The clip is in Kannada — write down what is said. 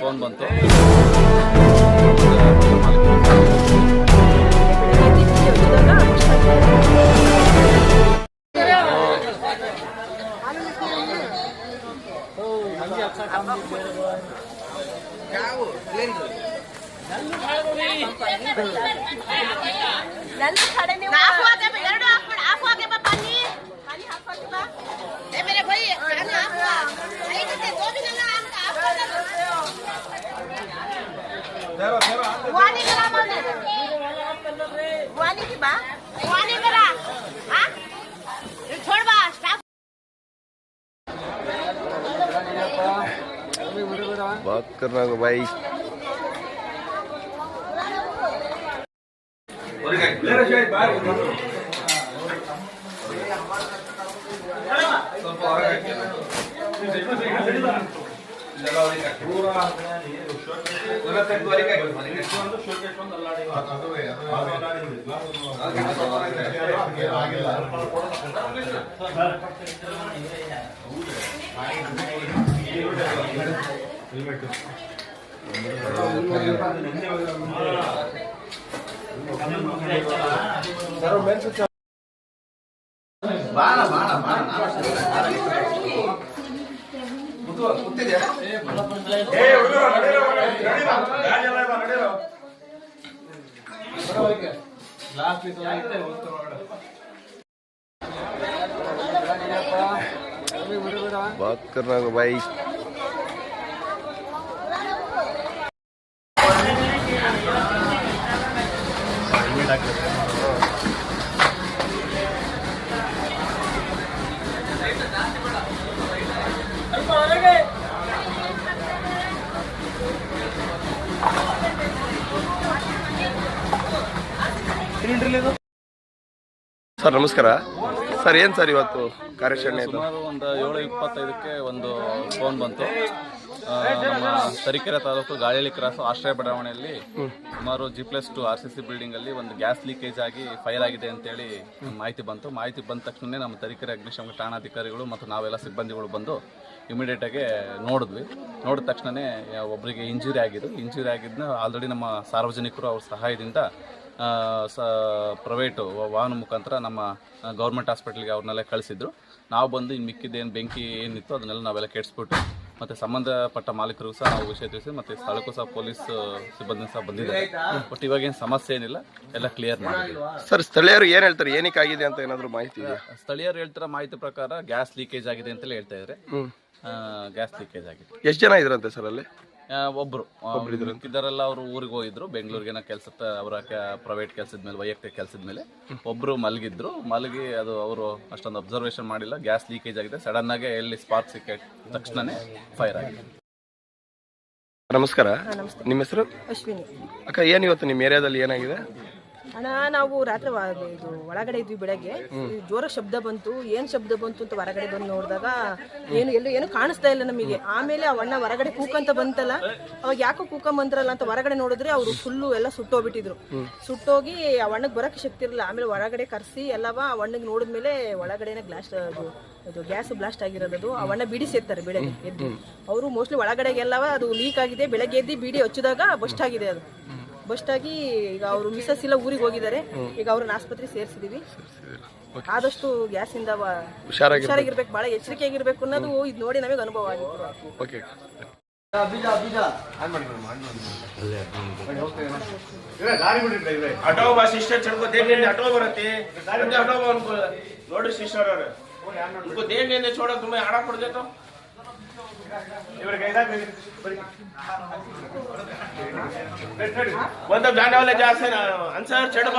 ಫೋನ್ ಬಂತು. बात करना को भाई बात करना को भाई ಸರ್ ನಮಸ್ಕಾರ ಸರ್. ಏನು ಸರ್ ಇವತ್ತು ಕಾರ್ಯಾಚರಣೆ? ಸುಮಾರು ಒಂದು 7:25ಕ್ಕೆ ಒಂದು ಫೋನ್ ಬಂತು. ನಮ್ಮ ತರೀಕೆರೆ ತಾಲೂಕು ಗಾಳಿಹಳ್ಳಿ ಕ್ರಾಸ್ ಆಶ್ರಯ ಬಡಾವಣೆಯಲ್ಲಿ ಸುಮಾರು G+2 RCC ಬಿಲ್ಡಿಂಗ್ ಅಲ್ಲಿ ಒಂದು ಗ್ಯಾಸ್ ಲೀಕೇಜ್ ಆಗಿ ಫೈರ್ ಆಗಿದೆ ಅಂತೇಳಿ ಮಾಹಿತಿ ಬಂತು. ಮಾಹಿತಿ ಬಂದ ತಕ್ಷಣ ನಮ್ಮ ತರೀಕೆರೆ ಅಗ್ನಿಶಾಮಕ ಠಾಣಾಧಿಕಾರಿಗಳು ಮತ್ತು ನಾವೆಲ್ಲ ಸಿಬ್ಬಂದಿಗಳು ಬಂದು ಇಮಿಡಿಯೇಟಾಗಿ ನೋಡಿದ್ವಿ. ನೋಡಿದ ತಕ್ಷಣವೇ ಒಬ್ಬರಿಗೆ ಇಂಜುರಿ ಆಗಿದ್ದನ್ನ ಆಲ್ರೆಡಿ ನಮ್ಮ ಸಾರ್ವಜನಿಕರು ಅವ್ರ ಸಹಾಯದಿಂದ ಪ್ರೈವೇಟು ವಾಹನ ಮುಖಾಂತರ ನಮ್ಮ ಗೌರ್ಮೆಂಟ್ ಹಾಸ್ಪಿಟ್ಲಿಗೆ ಅವ್ರನ್ನೆಲ್ಲ ಕಳಿಸಿದ್ರು. ನಾವು ಬಂದು ಇನ್ನು ಮಿಕ್ಕಿದ್ದೇನು ಬೆಂಕಿ ಏನಿತ್ತು ಅದನ್ನೆಲ್ಲ ನಾವೆಲ್ಲ ಕೆಡಿಸ್ಬಿಟ್ಟು ಮತ್ತು ಸಂಬಂಧಪಟ್ಟ ಮಾಲೀಕರಿಗೂ ಸಹ ನಾವು ವಿಷಯ ತಿಳಿಸಿ ಮತ್ತು ಸ್ಥಳಕ್ಕೂ ಸಹ ಪೊಲೀಸ್ ಸಿಬ್ಬಂದಿ ಸಹ ಬಂದಿದ್ದಾರೆ. ಬಟ್ ಇವಾಗೇನು ಸಮಸ್ಯೆ ಏನಿಲ್ಲ, ಎಲ್ಲ ಕ್ಲಿಯರ್ ಮಾಡಿದ್ವಿ. ಸರ್ ಸ್ಥಳೀಯರು ಏನು ಹೇಳ್ತಾರೆ, ಏನಕ್ಕೆ ಆಗಿದೆ ಅಂತ ಏನಾದರೂ ಮಾಹಿತಿ ಇದೆ? ಸ್ಥಳೀಯರು ಹೇಳ್ತಾರ ಮಾಹಿತಿ ಪ್ರಕಾರ ಗ್ಯಾಸ್ ಲೀಕೇಜ್ ಆಗಿದೆ ಅಂತಲೇ ಹೇಳ್ತಾ ಇದ್ದಾರೆ. ಗ್ಯಾಸ್ ಲೀಕೇಜ್ ಆಗಿದೆ. ಎಷ್ಟು ಜನ ಇದ್ರಂತೆ ಸರ್ ಅಲ್ಲಿ? ಒಬ್ರು ಇದ್ದಾರೆಲ್ಲ ಅವರು ಊರಿಗೆ ಹೋಗಿದ್ರು, ಬೆಂಗಳೂರಿಗೇನೋ ಕೆಲಸ, ಅವರ ಪ್ರೈವೇಟ್ ಕೆಲಸದ ಮೇಲೆ, ವೈಯಕ್ತಿಕ ಕೆಲಸದ ಮೇಲೆ. ಒಬ್ರು ಮಲಗಿ ಅದು ಅವರು ಅಷ್ಟೊಂದು ಅಬ್ಸರ್ವೇಷನ್ ಮಾಡಿಲ್ಲ, ಗ್ಯಾಸ್ ಲೀಕೇಜ್ ಆಗಿದೆ. ಸಡನ್ ಆಗಿ ಎಲ್ಲಿ ಸ್ಪಾರ್ಕ್ ಸಿಕ್ಕ ತಕ್ಷಣನೇ ಫೈರ್ ಆಗಿದೆ. ನಮಸ್ಕಾರ, ನಿಮ್ಮ ಹೆಸರು? ಅಶ್ವಿನಿ. ಅಕ್ಕ, ಏನು ಇವತ್ತು ನಿಮ್ಮ ಏರಿಯಾದಲ್ಲಿ ಏನಾಗಿದೆ? ಅಣ್ಣ, ನಾವು ರಾತ್ರಿ ಇದು ಒಳಗಡೆ ಇದ್ವಿ. ಬೆಳಗ್ಗೆ ಜೋರ ಶಬ್ದ ಬಂತು. ಏನ್ ಶಬ್ದ ಬಂತು ಅಂತ ಹೊರಗಡೆ ಬಂದು ನೋಡಿದಾಗ ಏನು ಕಾಣಿಸ್ತಾ ಇಲ್ಲ ನಮಗೆ. ಆಮೇಲೆ ಆ ಅಣ್ಣ ಹೊರಗಡೆ ಕೂಕಂತ ಬಂತಲ್ಲ, ಅವಾಗ ಯಾಕೋ ಕೂಕೊಂಬಂದ್ರಲ್ಲ ಅಂತ ಹೊರಗಡೆ ನೋಡಿದ್ರೆ ಅವರು ಫುಲ್ಲು ಎಲ್ಲ ಸುಟ್ಟೋಗ್ಬಿಟ್ಟಿದ್ರು. ಸುಟ್ಟೋಗಿ ಆ ಅಣ್ಣಗೆ ಬರೋಕ್ಕೆ ಶಕ್ತಿ ಇರಲಿಲ್ಲ. ಆಮೇಲೆ ಹೊರಗಡೆ ಕರೆಸಿ ಎಲ್ಲವ ಆ ಅಣ್ಣಗೆ ನೋಡಿದ್ಮೇಲೆ ಒಳಗಡೆನೆ ಗ್ಯಾಸ್ ಬ್ಲಾಸ್ಟ್ ಆಗಿರೋದು. ಆ ಅಣ್ಣ ಬಿಡಿ ಸೇರ್ತಾರೆ ಬೆಳಗ್ಗೆ ಎದ್ದು. ಅವರು ಮೋಸ್ಟ್ಲಿ ಒಳಗಡೆಗೆಲ್ಲವ ಅದು ಲೀಕ್ ಆಗಿದೆ. ಬೆಳಗ್ಗೆ ಎದ್ದು ಬಿಡಿ ಹಚ್ಚಿದಾಗ ಬಸ್ಟ್ ಆಗಿದೆ. ಅದು ಬಸ್ಟ್ ಆಗಿ ಈಗ ಅವರು ಮಿಸಸ್ ಇಲ್ಲ ಊರಿಗೆ ಹೋಗಿದ್ದಾರೆ. ಈಗ ಅವ್ರನ್ನ ಆಸ್ಪತ್ರೆಗೆ ಸೇರಿಸಿದೀವಿ. ಆದಷ್ಟು ಗ್ಯಾಸ್ ಇಂದ ಹುಷಾರಾಗಿರ್ಬೇಕು, ಬಹಳ ಎಚ್ಚರಿಕೆಯಾಗಿರ್ಬೇಕು ಅನ್ನೋದು ಇದು ನೋಡಿ ನಮಗೆ ಅನುಭವ ಆಗಿತ್ತು. ಆಟೋ ಸಿಸ್ಟರ್ ಚಡ್ಕೋ ದೇಂगे ಆಟೋ ಬರುತ್ತೆ ಆಟೋ ನೋಡ್ರಿ ಸಿಸ್ಟರ್ ಅವ್ರೆ उनको देंगे नहीं छोड़ो तुम्हें आड़ा पड़ गया तो मतलब जाने वाले जहाँ से आंसर चढ़